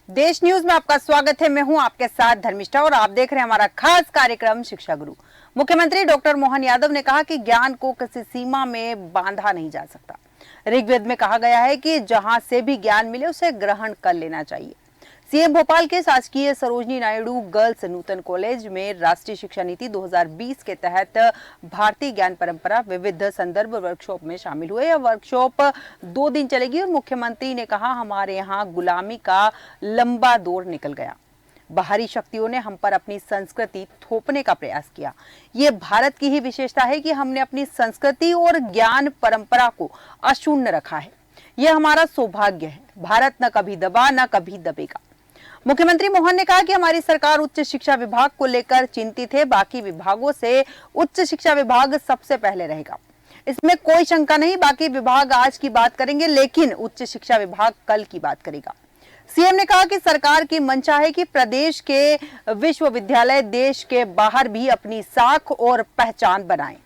देश न्यूज में आपका स्वागत है। मैं हूं आपके साथ धर्मिष्ठा और आप देख रहे हैं हमारा खास कार्यक्रम शिक्षा गुरु। मुख्यमंत्री डॉक्टर मोहन यादव ने कहा कि ज्ञान को किसी सीमा में बांधा नहीं जा सकता। ऋग्वेद में कहा गया है कि जहां से भी ज्ञान मिले उसे ग्रहण कर लेना चाहिए। सीएम भोपाल के शासकीय सरोजनी नायडू गर्ल्स नूतन कॉलेज में राष्ट्रीय शिक्षा नीति 2020 के तहत भारतीय ज्ञान परंपरा विविध संदर्भ वर्कशॉप में शामिल हुए। यह वर्कशॉप 2 दिन चलेगी और मुख्यमंत्री ने कहा, हमारे यहाँ गुलामी का लंबा दौर निकल गया। बाहरी शक्तियों ने हम पर अपनी संस्कृति थोपने का प्रयास किया। ये भारत की ही विशेषता है कि हमने अपनी संस्कृति और ज्ञान परंपरा को अक्षुण्ण रखा है। यह हमारा सौभाग्य है। भारत न कभी दबा न कभी दबेगा। मुख्यमंत्री मोहन ने कहा कि हमारी सरकार उच्च शिक्षा विभाग को लेकर चिंतित है। बाकी विभागों से उच्च शिक्षा विभाग सबसे पहले रहेगा, इसमें कोई शंका नहीं। बाकी विभाग आज की बात करेंगे, लेकिन उच्च शिक्षा विभाग कल की बात करेगा। सीएम ने कहा कि सरकार की मंशा है कि प्रदेश के विश्वविद्यालय देश के बाहर भी अपनी साख और पहचान बनाएं।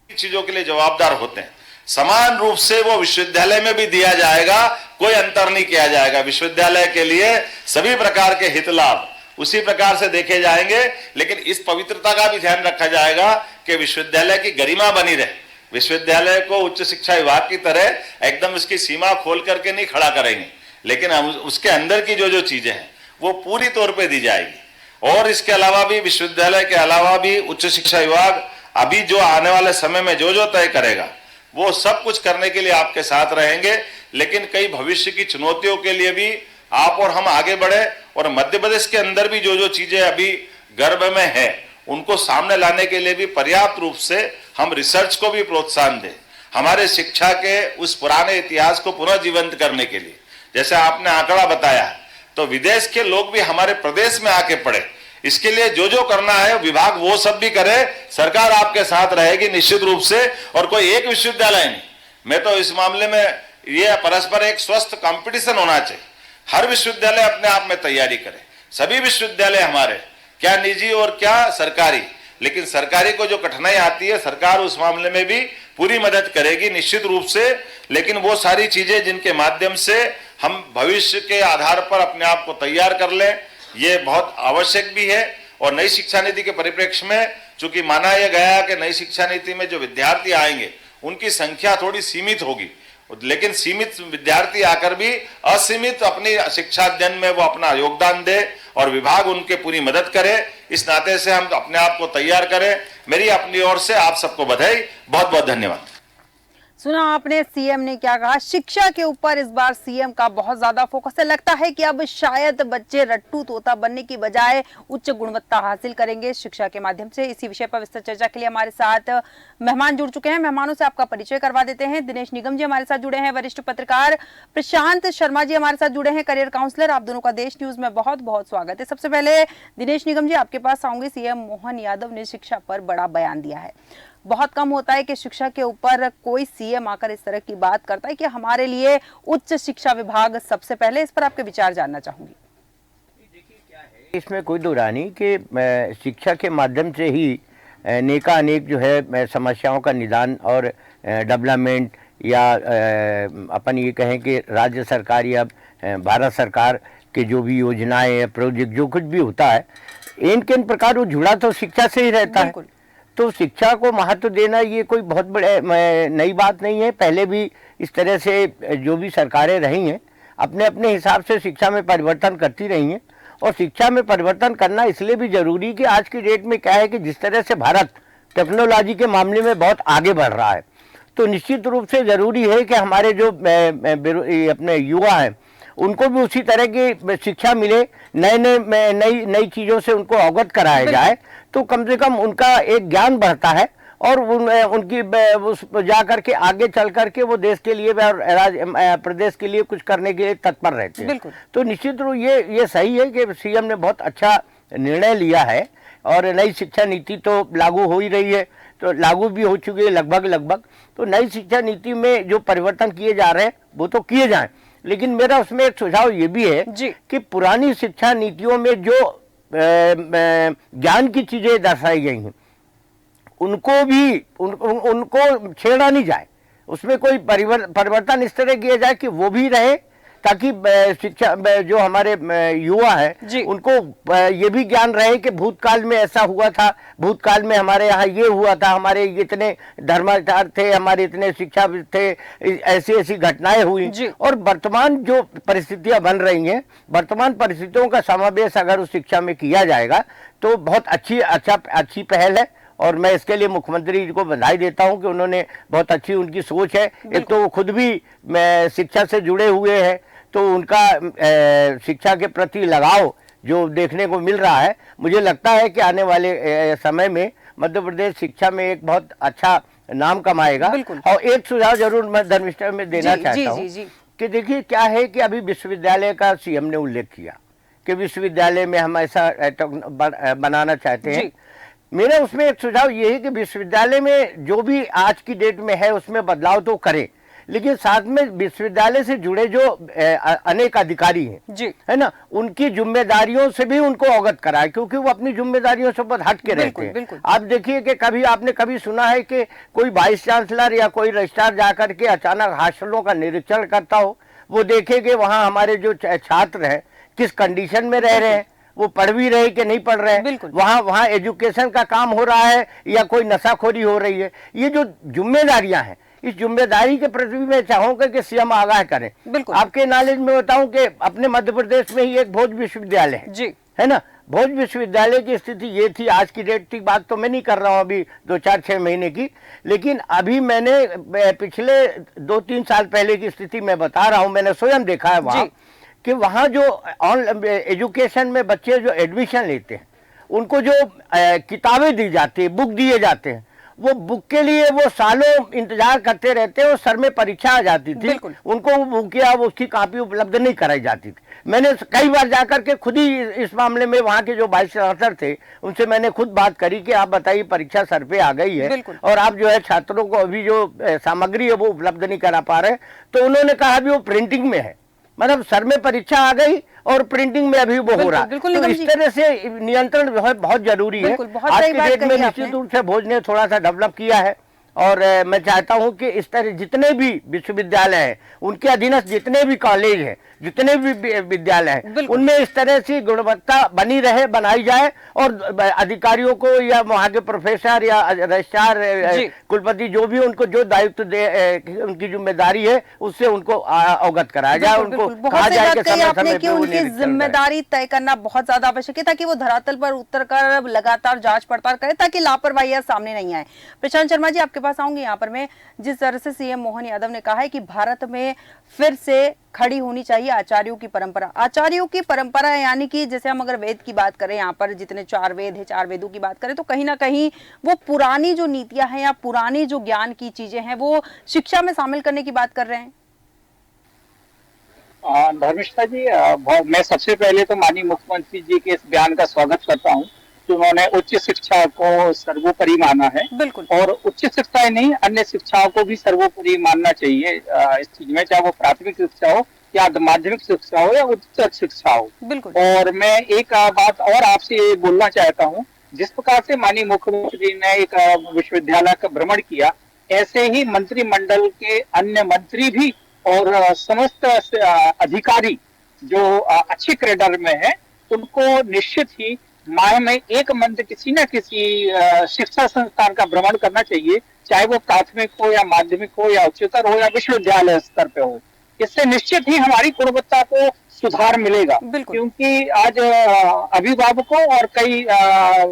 चीजों के लिए जवाबदार होते हैं, समान रूप से वो विश्वविद्यालय में भी दिया जाएगा, कोई अंतर नहीं किया जाएगा। विश्वविद्यालय के लिए सभी प्रकार के हित लाभ उसी प्रकार से देखे जाएंगे, लेकिन इस पवित्रता का भी ध्यान रखा जाएगा कि विश्वविद्यालय की गरिमा बनी रहे। विश्वविद्यालय को उच्च शिक्षा विभाग की तरह एकदम इसकी सीमा खोल करके नहीं खड़ा करेंगे, लेकिन हम उसके अंदर की जो चीजें हैं वो पूरी तौर पे दी जाएगी। और इसके अलावा भी विश्वविद्यालय के अलावा भी उच्च शिक्षा विभाग अभी जो आने वाले समय में जो तय करेगा वो सब कुछ करने के लिए आपके साथ रहेंगे। लेकिन कई भविष्य की चुनौतियों के लिए भी आप और हम आगे बढ़े और मध्य प्रदेश के अंदर भी जो चीजें अभी गर्भ में है उनको सामने लाने के लिए भी पर्याप्त रूप से हम रिसर्च को भी प्रोत्साहन दें। हमारे शिक्षा के उस पुराने इतिहास को पुनः जीवंत करने के लिए, जैसे आपने आंकड़ा बताया, तो विदेश के लोग भी हमारे प्रदेश में आके पढ़े। इसके लिए जो करना है विभाग वो सब भी करे। सरकार आपके साथ रहेगी निश्चित रूप से, और कोई एक विश्वविद्यालय नहीं। मैं तो इस मामले में ये परस्पर एक स्वस्थ कंपटीशन होना चाहिए। हर विश्वविद्यालय अपने आप में तैयारी करे। सभी विश्वविद्यालय हमारे, क्या निजी और क्या सरकारी, लेकिन सरकारी को जो कठिनाई आती है सरकार उस मामले में भी पूरी मदद करेगी निश्चित रूप से। लेकिन वो सारी चीजें जिनके माध्यम से हम भविष्य के आधार पर अपने आप को तैयार कर लें, ये बहुत आवश्यक भी है। और नई शिक्षा नीति के परिप्रेक्ष्य में चूंकि माना यह गया कि नई शिक्षा नीति में जो विद्यार्थी आएंगे उनकी संख्या थोड़ी सीमित होगी, लेकिन सीमित विद्यार्थी आकर भी असीमित अपनी शिक्षा अध्ययन में वो अपना योगदान दे और विभाग उनके पूरी मदद करे। इस नाते से हम अपने आप को तैयार करें। मेरी अपनी ओर से आप सबको बधाई, बहुत बहुत धन्यवाद। सुना आपने सीएम ने क्या कहा। शिक्षा के ऊपर इस बार सीएम का बहुत ज्यादा फोकस है। लगता है कि अब शायद बच्चे रट्टू तोता बनने की बजाय उच्च गुणवत्ता हासिल करेंगे शिक्षा के माध्यम से। इसी विषय पर विस्तृत चर्चा के लिए हमारे साथ मेहमान जुड़ चुके हैं। मेहमानों से आपका परिचय करवा देते हैं। दिनेश निगम जी हमारे साथ जुड़े हैं, वरिष्ठ पत्रकार। प्रशांत शर्मा जी हमारे साथ जुड़े हैं, करियर काउंसलर। आप दोनों का देश न्यूज में बहुत बहुत स्वागत है। सबसे पहले दिनेश निगम जी आपके पास आऊंगी। सीएम मोहन यादव ने शिक्षा पर बड़ा बयान दिया है। बहुत कम होता है कि शिक्षा के ऊपर कोई सीएम आकर इस तरह की बात करता है कि हमारे लिए उच्च शिक्षा विभाग सबसे पहले। इस पर आपके विचार जानना चाहूंगी। इसमें कोई दो राय नहीं कि शिक्षा के माध्यम से ही अनेक जो है समस्याओं का निदान और डेवलपमेंट, या अपन ये कहें कि राज्य सरकार या भारत सरकार के जो भी योजनाएं या प्रोजेक्ट जो कुछ भी होता है, इन प्रकार वो जुड़ा तो शिक्षा से ही रहता है। तो शिक्षा को महत्व देना ये कोई बहुत बड़े नई बात नहीं है। पहले भी इस तरह से जो भी सरकारें रही हैं अपने अपने हिसाब से शिक्षा में परिवर्तन करती रही हैं। और शिक्षा में परिवर्तन करना इसलिए भी जरूरी कि आज की डेट में क्या है कि जिस तरह से भारत टेक्नोलॉजी के मामले में बहुत आगे बढ़ रहा है, तो निश्चित रूप से ज़रूरी है कि हमारे जो अपने युवा हैं उनको भी उसी तरह की शिक्षा मिले, नई चीज़ों से उनको अवगत कराया जाए, तो कम से कम उनका एक ज्ञान बढ़ता है और उनकी जा करके आगे चल करके वो देश के लिए और प्रदेश के लिए कुछ करने के लिए तत्पर रहते हैं। तो निश्चित रूप ये सही है कि सीएम ने बहुत अच्छा निर्णय लिया है और नई शिक्षा नीति तो लागू हो ही रही है, तो लागू भी हो चुकी है लगभग। तो नई शिक्षा नीति में जो परिवर्तन किए जा रहे हैं वो तो किए जाएं, लेकिन मेरा उसमें एक सुझाव ये भी है कि पुरानी शिक्षा नीतियों में जो ज्ञान की चीजें दर्शाई गई हैं उनको भी उनको छेड़ा नहीं जाए। उसमें कोई परिवर्तन इस तरह किया जाए कि वो भी रहे ताकि शिक्षा जो हमारे युवा है उनको ये भी ज्ञान रहे कि भूतकाल में ऐसा हुआ था, भूतकाल में हमारे यहाँ ये हुआ था, हमारे इतने धर्माचार थे, हमारे इतने शिक्षाविद थे, ऐसी ऐसी घटनाएं हुई। और वर्तमान जो परिस्थितियां बन रही हैं, वर्तमान परिस्थितियों का समावेश अगर उस शिक्षा में किया जाएगा तो बहुत अच्छी पहल है। और मैं इसके लिए मुख्यमंत्री जी को बधाई देता हूं कि उन्होंने बहुत अच्छी उनकी सोच है। एक तो वो खुद भी शिक्षा से जुड़े हुए हैं, तो उनका शिक्षा के प्रति लगाव जो देखने को मिल रहा है, मुझे लगता है कि आने वाले समय में मध्य प्रदेश शिक्षा में एक बहुत अच्छा नाम कमाएगा। और एक सुझाव जरूर मैं धर्मिष्ठा में देना चाहता हूँ कि देखिए क्या है कि अभी विश्वविद्यालय का सीएम ने उल्लेख किया कि विश्वविद्यालय में हम ऐसा बनाना चाहते हैं। मेरा उसमें एक सुझाव ये है कि विश्वविद्यालय में जो भी आज की डेट में है उसमें बदलाव तो करें, लेकिन साथ में विश्वविद्यालय से जुड़े जो अनेक अधिकारी हैं, है ना, उनकी जिम्मेदारियों से भी उनको अवगत कराए, क्योंकि वो अपनी जिम्मेदारियों से बहुत हट के रहते हैं। आप देखिए कि आपने कभी सुना है कि कोई वाइस चांसलर या कोई रजिस्ट्रार जाकर के अचानक हॉस्टलों का निरीक्षण करता हो, वो देखे कि वहाँ हमारे जो छात्र हैं किस कंडीशन में रह रहे हैं, वो पढ़ भी रहे कि नहीं पढ़ रहे हैं, वहाँ एजुकेशन का काम हो रहा है या कोई नशाखोरी हो रही है। ये जो जिम्मेदारियां हैं, इस जिम्मेदारी के प्रति भी मैं चाहूंगा कि सीएम आगाह करें। आपके नॉलेज में बताऊं कि अपने मध्य प्रदेश में ही एक भोज विश्वविद्यालय है ना। भोज विश्वविद्यालय की स्थिति ये थी, आज की डेट की बात तो मैं नहीं कर रहा हूँ अभी 2-4-6 महीने की, लेकिन अभी मैंने पिछले 2-3 साल पहले की स्थिति मैं बता रहा हूँ, मैंने स्वयं देखा है वहाँ कि वहाँ जो एजुकेशन में बच्चे जो एडमिशन लेते हैं उनको जो किताबें दी जाती है, बुक दिए जाते हैं, वो बुक के लिए वो सालों इंतजार करते रहते हैं और सर में परीक्षा आ जाती थी, उनको वो बुक या वो उसकी कॉपी उपलब्ध नहीं कराई जाती थी। मैंने कई बार जाकर के खुद ही इस मामले में वहाँ के जो वाइस चांसलर थे उनसे मैंने खुद बात करी कि आप बताइए परीक्षा सर पे आ गई है और आप जो है छात्रों को अभी जो सामग्री है वो उपलब्ध नहीं करा पा रहे, तो उन्होंने कहा अभी वो प्रिंटिंग में है, मतलब सर में परीक्षा आ गई और प्रिंटिंग में अभी वो हो रहा है। तो इस तरह से नियंत्रण जो है बहुत जरूरी है। आज की डेट में निश्चित रूप से भोज ने थोड़ा सा डेवलप किया है और मैं चाहता हूं कि इस तरह जितने भी विश्वविद्यालय हैं, उनके अधीनस्थ जितने भी कॉलेज हैं, जितने भी विद्यालय हैं, उनमें इस तरह से गुणवत्ता बनी रहे, बनाई जाए और अधिकारियों को या वहाँ के प्रोफेसर या रजिस्ट्रार कुलपति जो भी उनको जो दायित्व दे, उनकी जिम्मेदारी है उससे उनको अवगत कराया जाए, उनको कहा जाए कि समय समय पे उनकी जिम्मेदारी तय करना बहुत ज्यादा आवश्यक है ताकि वो धरातल पर उतर कर लगातार जांच पड़ताल करे ताकि लापरवाही सामने नहीं आए। प्रशांत शर्मा जी, आपके पास आऊंगी। यहाँ पर मैं जिस तरह से सीएम मोहन यादव ने कहा है कि भारत में फिर से खड़ी होनी चाहिए आचार्यों की परंपरा। आचार्यों की परंपरा यानी कि जैसे हम अगर वेद की बात करें, यहाँ पर जितने 4 वेद है, 4 वेदों की बात करें तो कहीं ना कहीं वो पुरानी जो नीतियां हैं या पुरानी जो ज्ञान की चीजें हैं वो शिक्षा में शामिल करने की बात कर रहे हैं। धर्मिष्ठा जी, मैं सबसे पहले तो माननीय मुख्यमंत्री जी के इस बयान का स्वागत करता हूँ कि उन्होंने उच्च शिक्षा को सर्वोपरि माना है। और उच्च शिक्षा ही नहीं, अन्य शिक्षाओं को भी सर्वोपरि मानना चाहिए इस चीज में, चाहे वो प्राथमिक शिक्षा हो या माध्यमिक शिक्षा हो या उच्च शिक्षा हो। और मैं एक बात और आपसे बोलना चाहता हूँ, जिस प्रकार से माननीय मुख्यमंत्री ने एक विश्वविद्यालय का भ्रमण किया, ऐसे ही मंत्रिमंडल के अन्य मंत्री भी और समस्त अधिकारी जो अच्छे कैडर में है उनको निश्चित ही माह में एक मंथ किसी न किसी शिक्षा संस्थान का भ्रमण करना चाहिए, चाहे वो प्राथमिक हो या माध्यमिक हो या उच्चतर हो या विश्वविद्यालय स्तर पे हो। इससे निश्चित ही हमारी गुणवत्ता को सुधार मिलेगा, क्योंकि आज अभिभावकों और कई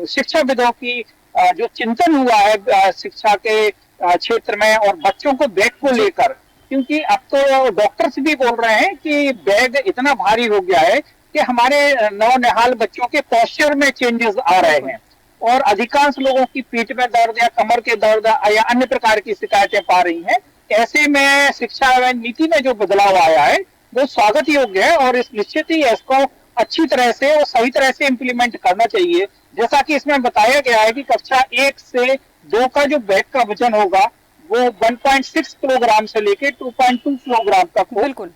शिक्षाविदों की जो चिंतन हुआ है शिक्षा के क्षेत्र में और बच्चों को बैग को लेकर, क्योंकि अब तो डॉक्टर्स भी बोल रहे हैं कि बैग इतना भारी हो गया है कि हमारे नौनिहाल बच्चों के पोस्चर में चेंजेस आ रहे हैं और अधिकांश लोगों की पीठ में दर्द या कमर के दर्द या अन्य प्रकार की शिकायतें पा रही हैं। ऐसे में शिक्षा नीति में जो बदलाव आया है वो स्वागत योग्य है और इस निश्चित ही इसको अच्छी तरह से और सही तरह से इम्प्लीमेंट करना चाहिए। जैसा कि इसमें बताया गया है कि कक्षा 1 से 2 का जो बैग का वजन होगा वो 1.6 किलोग्राम से लेके 2.2 किलोग्राम तक हो।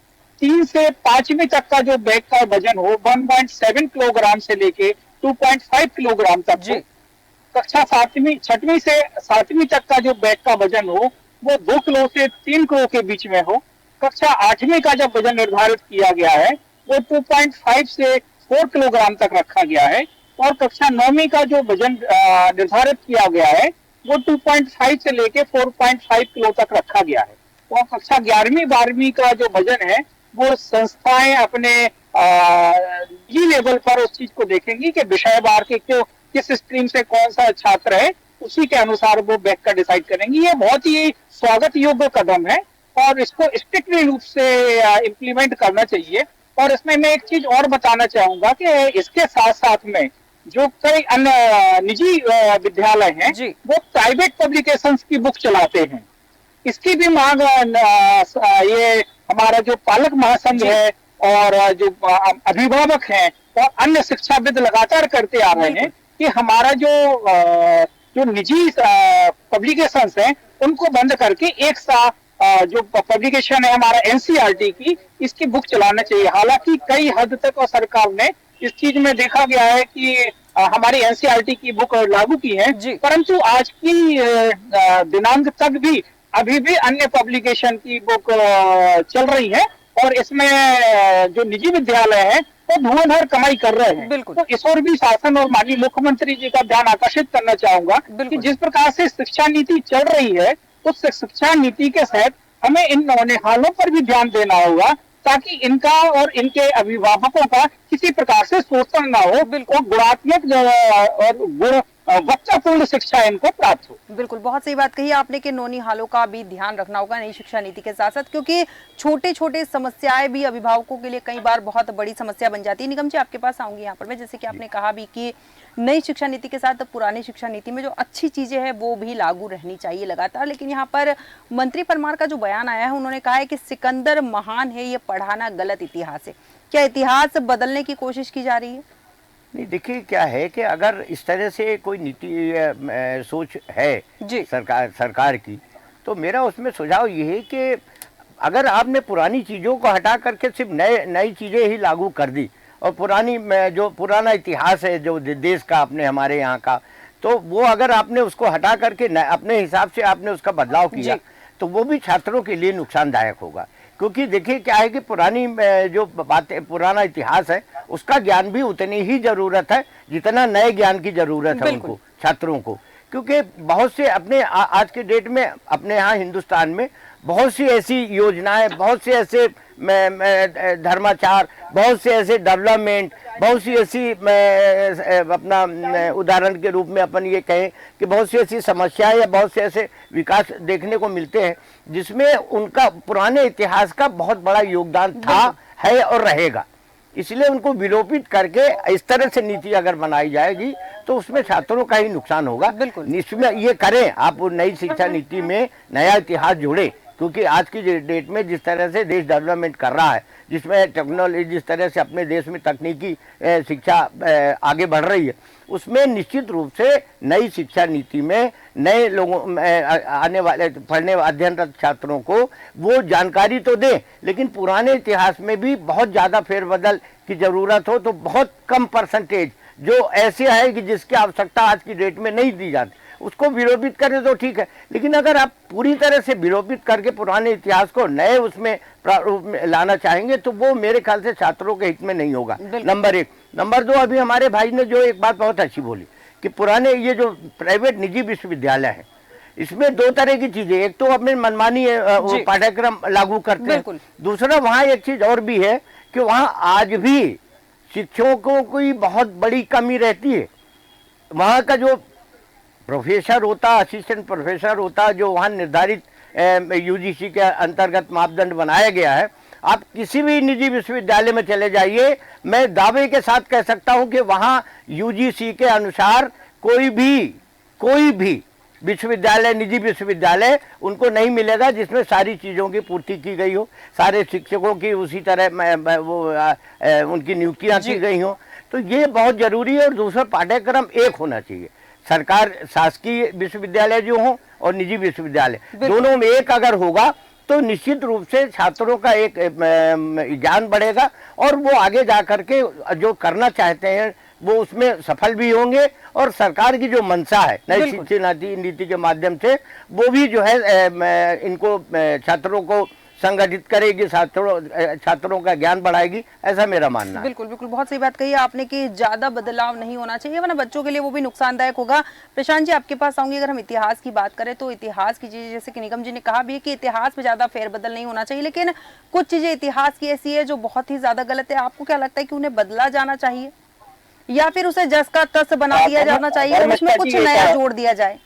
3 से 5वीं तक का जो बैग का वजन हो 1.7 किलोग्राम से लेके 2.5 किलोग्राम तक हो। कक्षा 6वीं से 7वीं तक का जो बैग का वजन हो वो 2 किलो से 3 किलो के बीच में हो। कक्षा 8वीं का जब वजन निर्धारित किया गया है वो 2.5 से 4 किलोग्राम तक रखा गया है, और कक्षा 9वीं का जो वजन निर्धारित किया गया है वो 2.5 से लेके 4.5 किलो तक रखा गया है। और कक्षा 11वीं 12वीं का जो वजन है वो संस्थाएं अपने निजी लेवल पर उस चीज को देखेंगी कि विषय वार के किस स्ट्रीम से कौन सा छात्र है, उसी के अनुसार वो बैच का डिसाइड करेंगी। ये बहुत ही स्वागत योग्य कदम है और इसको स्ट्रिक्टली रूप से इम्प्लीमेंट करना चाहिए। और इसमें मैं एक चीज और बताना चाहूंगा कि इसके साथ साथ में जो कई अन्य निजी विद्यालय हैं वो प्राइवेट पब्लिकेशंस की बुक चलाते हैं, इसकी भी मांग ये हमारा जो पालक महासंघ है और जो अभिभावक हैं और अन्य शिक्षाविद लगातार करते आ रहे हैं कि हमारा जो निजी पब्लिकेशंस हैं उनको बंद करके एक साथ जो पब्लिकेशन है हमारा एनसीईआरटी की, इसकी बुक चलाना चाहिए। हालांकि कई हद तक और सरकार ने इस चीज में देखा गया है कि हमारी एनसीईआरटी की बुक लागू की है, परंतु आज की दिनांक तक भी अभी भी अन्य पब्लिकेशन की बुक चल रही है और इसमें जो निजी विद्यालय है वो धुआंधार कमाई कर रहे हैं। तो इस ओर भी शासन और माननीय मुख्यमंत्री जी का ध्यान आकर्षित करना चाहूंगा कि जिस प्रकार से शिक्षा नीति चल रही है उस शिक्षा नीति के तहत हमें इन नौनिहालों पर भी ध्यान देना होगा ताकि इनका और इनके अभिभावकों का किसी प्रकार से शोषण ना हो और गुणात्मक और गुणवत्तापूर्ण शिक्षा इनको प्राप्त हो। बिल्कुल, बहुत सही बात कही आपने कि नौनिहालों का भी ध्यान रखना होगा नई शिक्षा नीति के साथ साथ, क्योंकि छोटे छोटे समस्याएं भी अभिभावकों के लिए कई बार बहुत बड़ी समस्या बन जाती है। निगम जी, आपके पास आऊंगी यहाँ पर मैं, जैसे कि आपने कहा भी कि नई शिक्षा नीति के साथ पुरानी शिक्षा नीति में जो अच्छी चीजें हैं वो भी लागू रहनी चाहिए लगातार, लेकिन यहाँ पर मंत्री परमार का जो बयान आया है उन्होंने कहा है कि सिकंदर महान है, ये पढ़ाना गलत इतिहास है। क्या इतिहास बदलने की कोशिश की जा रही है? नहीं, देखिए क्या है कि अगर इस तरह से कोई नीति सोच है सरकार की, तो मेरा उसमें सुझाव ये है कि अगर आपने पुरानी चीज़ों को हटा करके सिर्फ नई चीज़ें ही लागू कर दी और जो पुराना इतिहास है जो देश का अपने हमारे यहाँ का, तो वो अगर आपने उसको हटा करके अपने हिसाब से आपने उसका बदलाव किया तो वो भी छात्रों के लिए नुकसानदायक होगा। क्योंकि देखिए क्या है कि पुरानी जो बातें, पुराना इतिहास है उसका ज्ञान भी उतनी ही जरूरत है जितना नए ज्ञान की जरूरत है उनको, छात्रों को। क्योंकि बहुत से अपने आज के डेट में अपने यहाँ हिंदुस्तान में बहुत सी ऐसी योजनाएं, बहुत से ऐसे धर्माचार, बहुत से ऐसे डेवलपमेंट, बहुत सी ऐसी अपना उदाहरण के रूप में अपन ये कहें कि बहुत सी ऐसी समस्याएं या बहुत से ऐसे विकास देखने को मिलते हैं जिसमें उनका पुराने इतिहास का बहुत बड़ा योगदान था, है और रहेगा। इसलिए उनको विलोपित करके इस तरह से नीति अगर बनाई जाएगी तो उसमें छात्रों का ही नुकसान होगा। इसमें ये करें आप नई शिक्षा नीति में नया इतिहास जोड़े, क्योंकि आज की डेट में जिस तरह से देश डेवलपमेंट कर रहा है, जिसमें टेक्नोलॉजी, जिस तरह से अपने देश में तकनीकी शिक्षा आगे बढ़ रही है, उसमें निश्चित रूप से नई शिक्षा नीति में नए लोगों आने वाले पढ़ने अध्ययनरत छात्रों को वो जानकारी तो दें, लेकिन पुराने इतिहास में भी बहुत ज़्यादा फेरबदल की ज़रूरत हो तो बहुत कम परसेंटेज जो ऐसे है कि जिसकी आवश्यकता आज की डेट में नहीं दी जाती उसको विलोपित करें तो ठीक है। लेकिन अगर आप पूरी तरह से विलोपित करके पुराने इतिहास को नए उसमें प्रारूप में लाना चाहेंगे तो वो मेरे ख्याल से छात्रों के हित में नहीं होगा, नंबर एक। नंबर दो, अभी हमारे भाई ने जो एक बात बहुत अच्छी बोली कि पुराने ये जो प्राइवेट निजी विश्वविद्यालय है इसमें दो तरह की चीजें, एक तो अपने मनमानी पाठ्यक्रम लागू करते हैं, दूसरा वहाँ एक चीज और भी है कि वहाँ आज भी शिक्षकों की बहुत बड़ी कमी रहती है। वहाँ का जो प्रोफेसर होता, असिस्टेंट प्रोफेसर होता, जो वहाँ निर्धारित यूजीसी के अंतर्गत मापदंड बनाया गया है, आप किसी भी निजी विश्वविद्यालय में चले जाइए, मैं दावे के साथ कह सकता हूँ कि वहाँ यूजीसी के अनुसार कोई भी विश्वविद्यालय, निजी विश्वविद्यालय उनको नहीं मिलेगा जिसमें सारी चीज़ों की पूर्ति की गई हो, सारे शिक्षकों की उसी तरह उनकी नियुक्तियाँ की गई हो। तो ये बहुत ज़रूरी है। और दूसरा, पाठ्यक्रम एक होना चाहिए। सरकार शासकीय विश्वविद्यालय जो हों और निजी विश्वविद्यालय दोनों में एक अगर होगा तो निश्चित रूप से छात्रों का एक ज्ञान बढ़ेगा और वो आगे जा करके जो करना चाहते हैं वो उसमें सफल भी होंगे। और सरकार की जो मंशा है नई शिक्षा नीति के माध्यम से वो भी जो है इनको छात्रों को संगठित करेगी, छात्रों का ज्ञान बढ़ाएगी, ऐसा मेरा मानना है। बिल्कुल बिल्कुल, बहुत सही बात कही आपने कि ज्यादा बदलाव नहीं होना चाहिए, वरना बच्चों के लिए वो भी नुकसानदायक होगा। प्रशांत जी, आपके पास आऊंगी। अगर हम इतिहास की बात करें तो इतिहास की चीजें, जैसे कि निगम जी ने कहा भी है कि इतिहास में ज्यादा फेरबदल नहीं होना चाहिए, लेकिन कुछ चीजें इतिहास की ऐसी है जो बहुत ही ज्यादा गलत है। आपको क्या लगता है कि उन्हें बदला जाना चाहिए या फिर उसे जस का तस बना दिया जाना चाहिए और उसमें कुछ नया जोड़ दिया जाए?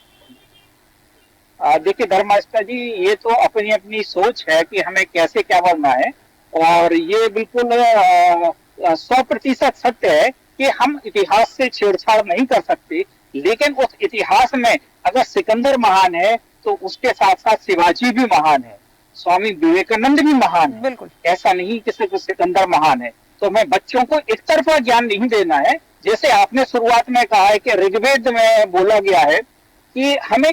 देखिए धर्माष्टा जी, ये तो अपनी अपनी सोच है कि हमें कैसे क्या बनना है, और ये बिल्कुल 100% सत्य है कि हम इतिहास से छेड़छाड़ नहीं कर सकते। लेकिन उस इतिहास में अगर सिकंदर महान है तो उसके साथ साथ शिवाजी भी महान है, स्वामी विवेकानंद भी महान है। बिल्कुल, ऐसा नहीं कि सिर्फ सिकंदर महान है। तो हमें बच्चों को एक तरफा ज्ञान नहीं देना है। जैसे आपने शुरुआत में कहा है कि ऋग्वेद में बोला गया है कि हमें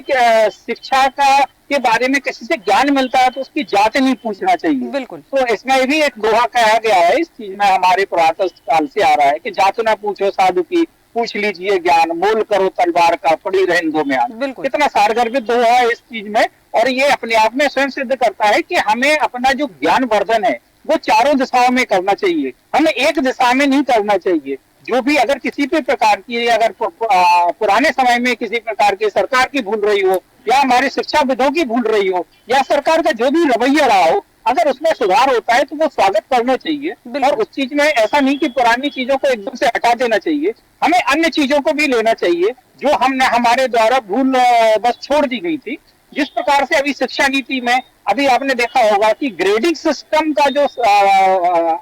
शिक्षा के बारे में किसी से ज्ञान मिलता है तो उसकी जात नहीं पूछना चाहिए। बिल्कुल। तो इसमें भी एक दोहा कहा गया है, इस चीज में हमारे पुरातन काल से आ रहा है कि जात ना पूछो साधु की, पूछ लीजिए ज्ञान, मोल करो तलवार का, पड़ी रहे दो में आन। कितना सारगर्भित दोहा है इस चीज में, और ये अपने आप में स्वयं सिद्ध करता है कि हमें अपना जो ज्ञान वर्धन है वो चारों दिशाओं में करना चाहिए, हमें एक दिशा में नहीं करना चाहिए। जो भी अगर किसी भी प्रकार की, अगर पुराने समय में किसी प्रकार की सरकार की भूल रही हो या हमारे शिक्षाविदों की भूल रही हो या सरकार का जो भी रवैया रहा हो, अगर उसमें सुधार होता है तो वो स्वागत करना चाहिए। और उस चीज में ऐसा नहीं कि पुरानी चीजों को एकदम से हटा देना चाहिए, हमें अन्य चीजों को भी लेना चाहिए जो हमने हमारे द्वारा भूल बस छोड़ दी गई थी। जिस प्रकार से अभी शिक्षा नीति में अभी आपने देखा होगा कि ग्रेडिंग सिस्टम का जो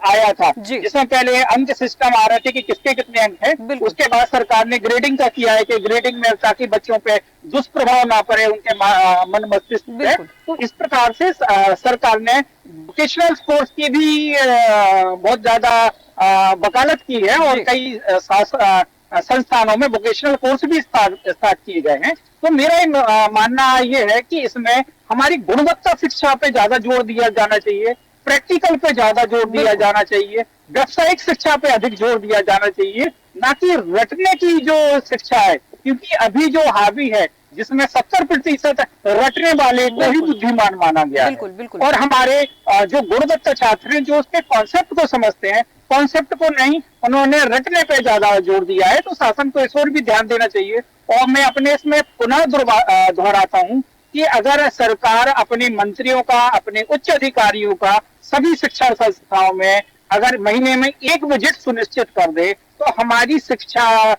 आया था, जिसमें पहले अंक सिस्टम आ रहे थे कि किसके कितने अंक हैं, उसके बाद सरकार ने ग्रेडिंग का किया है कि ग्रेडिंग में ताकि बच्चों पे दुष्प्रभाव ना पड़े उनके मन मस्तिष्क पे। तो इस प्रकार से सरकार ने वोकेशनल कोर्स की भी बहुत ज्यादा वकालत की है और कई संस्थानों में वोकेशनल कोर्स भी स्टार्ट किए गए हैं। तो मेरा मानना ये है कि इसमें हमारी गुणवत्ता शिक्षा पे ज्यादा जोर दिया जाना चाहिए, प्रैक्टिकल पे ज्यादा जोर दिया जाना चाहिए, व्यावसायिक शिक्षा पे अधिक जोर दिया जाना चाहिए, ना कि रटने की जो शिक्षा है। क्योंकि अभी जो हावी है जिसमें 70% रटने वाले को ही बुद्धिमान माना गया है, और हमारे जो गुणवत्ता छात्र हैं जो उसके कॉन्सेप्ट को समझते हैं, कॉन्सेप्ट को नहीं, उन्होंने रटने पे ज्यादा जोर दिया है। तो शासन को इस ओर भी ध्यान देना चाहिए। और मैं अपने इसमें पुनः दोहराता हूं कि अगर सरकार अपने मंत्रियों का, अपने उच्च अधिकारियों का सभी शिक्षा संस्थाओं में अगर महीने में एक विजिट सुनिश्चित कर दे तो हमारी शिक्षा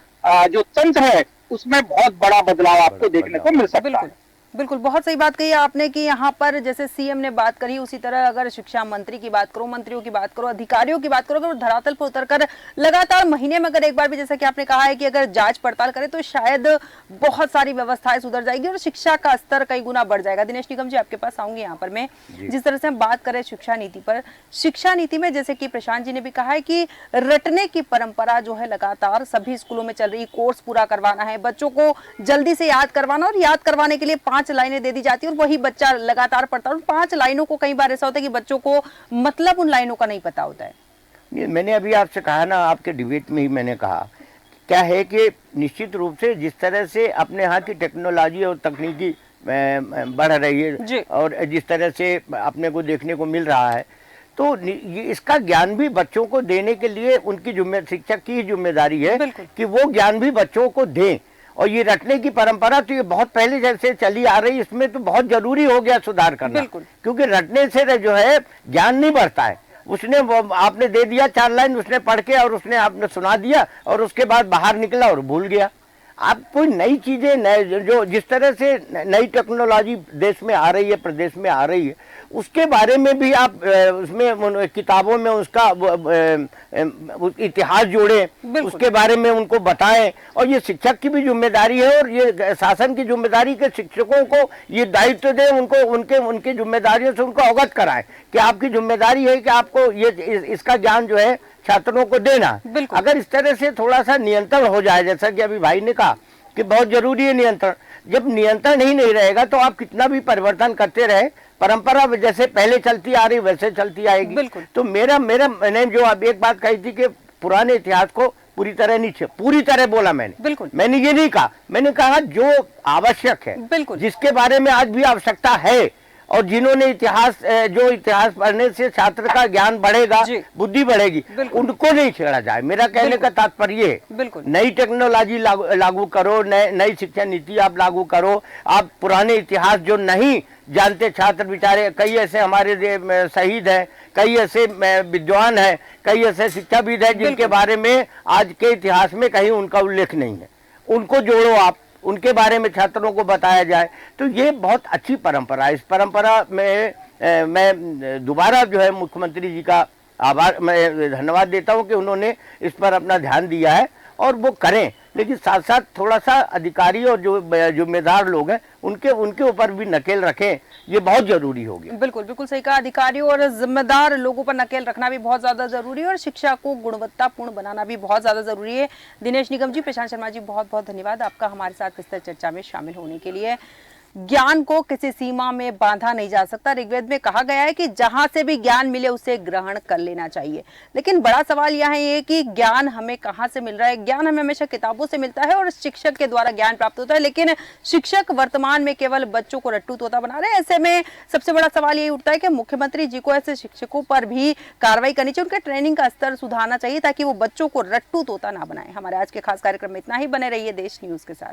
जो तंत्र है उसमें बहुत बड़ा बदलाव आपको देखने को मिल सकता है। बिल्कुल, बहुत सही बात कही आपने कि यहाँ पर जैसे सीएम ने बात करी, उसी तरह अगर शिक्षा मंत्री की बात करो, मंत्रियों की बात करो, अधिकारियों की बात करो, अगर धरातल पर उतरकर लगातार महीने में अगर एक बार भी, जैसा कि आपने कहा है कि अगर जांच पड़ताल करे तो शायद बहुत सारी व्यवस्थाएं सुधर जाएगी और शिक्षा का स्तर कई गुना बढ़ जाएगा। दिनेश निगम जी, आपके पास आऊंगी। यहाँ पर मैं जिस तरह से हम बात करें शिक्षा नीति पर, शिक्षा नीति में जैसे कि प्रशांत जी ने भी कहा है कि रटने की परंपरा जो है लगातार सभी स्कूलों में चल रही, कोर्स पूरा करवाना है, बच्चों को जल्दी से याद करवाना, और याद करवाने के लिए 5 लाइनें दे दी जाती है और वही बच्चा लगातार पढ़ता है। 5 लाइनों को कई बार ऐसा होता है कि बच्चों को मतलब उन लाइनों का नहीं पता होता है। मैंने अभी आपसे कहा ना, आपके डिबेट में ही मैंने कहा क्या है कि निश्चित रूप से जिस तरह से अपने यहाँ की टेक्नोलॉजी और तकनीकी बढ़ रही है और जिस तरह से अपने को देखने को मिल रहा है, तो ये इसका ज्ञान भी बच्चों को देने के लिए उनकी शिक्षक की जिम्मेदारी है कि वो ज्ञान भी बच्चों को दें। और ये रटने की परंपरा तो ये बहुत पहले जैसे चली आ रही, इसमें तो बहुत जरूरी हो गया सुधार करना, क्योंकि रटने से जो है ज्ञान नहीं बढ़ता है। उसने आपने दे दिया 4 लाइन, उसने पढ़ के और उसने आपने सुना दिया और उसके बाद बाहर निकला और भूल गया। आप कोई नई चीजें, नए जो जिस तरह से नई टेक्नोलॉजी देश में आ रही है, प्रदेश में आ रही है, उसके बारे में भी आप उसमें किताबों में उसका इतिहास जोड़ें, उसके बारे में उनको बताएं। और ये शिक्षक की भी जिम्मेदारी है और ये शासन की जिम्मेदारी के शिक्षकों को ये दायित्व दें, उनको उनके जिम्मेदारियों से उनको अवगत कराएं कि आपकी जिम्मेदारी है कि आपको ये इसका ज्ञान जो है छात्रों को देना। अगर इस तरह से थोड़ा सा नियंत्रण हो जाए, जैसा कि अभी भाई ने कहा कि बहुत जरूरी है नियंत्रण, जब नियंत्रण ही नहीं रहेगा तो आप कितना भी परिवर्तन करते रहे, परंपरा जैसे पहले चलती आ रही वैसे चलती आएगी। तो मैंने जो अब एक बात कही थी कि पुराने इतिहास को पूरी तरह नहीं, पूरी तरह बोला मैंने ये नहीं कहा, मैंने कहा जो आवश्यक है, जिसके बारे में आज भी आवश्यकता है, और जिन्होंने इतिहास जो इतिहास पढ़ने से छात्र का ज्ञान बढ़ेगा, बुद्धि बढ़ेगी, उनको नहीं छेड़ा जाए। मेरा कहने का तात्पर्य है नई टेक्नोलॉजी लागू करो, नई शिक्षा नीति आप लागू करो। आप पुराने इतिहास जो नहीं जानते छात्र बेचारे, कई ऐसे हमारे शहीद हैं, कई ऐसे विद्वान हैं, कई ऐसे शिक्षाविद हैं जिनके बारे में आज के इतिहास में कहीं उनका उल्लेख नहीं है। उनको जोड़ो, आप उनके बारे में छात्रों को बताया जाए, तो ये बहुत अच्छी परंपरा है। इस परंपरा में मैं दोबारा जो है मुख्यमंत्री जी का आभार, मैं धन्यवाद देता हूं कि उन्होंने इस पर अपना ध्यान दिया है और वो करें। लेकिन साथ साथ थोड़ा सा अधिकारी और जो जिम्मेदार लोग हैं उनके ऊपर भी नकेल रखें, ये बहुत जरूरी होगी। बिल्कुल बिल्कुल सही कहा, अधिकारियों और जिम्मेदार लोगों पर नकेल रखना भी बहुत ज्यादा जरूरी है और शिक्षा को गुणवत्तापूर्ण बनाना भी बहुत ज्यादा जरूरी है। दिनेश निगम जी, प्रशांत शर्मा जी, बहुत बहुत धन्यवाद आपका हमारे साथ विस्तृत चर्चा में शामिल होने के लिए। ज्ञान को किसी सीमा में बांधा नहीं जा सकता। ऋग्वेद में कहा गया है कि जहां से भी ज्ञान मिले उसे ग्रहण कर लेना चाहिए। लेकिन बड़ा सवाल यह है कि ज्ञान हमें कहां से मिल रहा है। ज्ञान हमें हमेशा किताबों से मिलता है और शिक्षक के द्वारा ज्ञान प्राप्त होता है, लेकिन शिक्षक वर्तमान में केवल बच्चों को रट्टू तोता बना रहे हैं। ऐसे में सबसे बड़ा सवाल यही उठता है कि मुख्यमंत्री जी को ऐसे शिक्षकों पर भी कार्रवाई करनी चाहिए, उनके ट्रेनिंग का स्तर सुधारना चाहिए ताकि वो बच्चों को रट्टू तोता ना बनाए। हमारे आज के खास कार्यक्रम में इतना ही। बने रहिए देश न्यूज के साथ।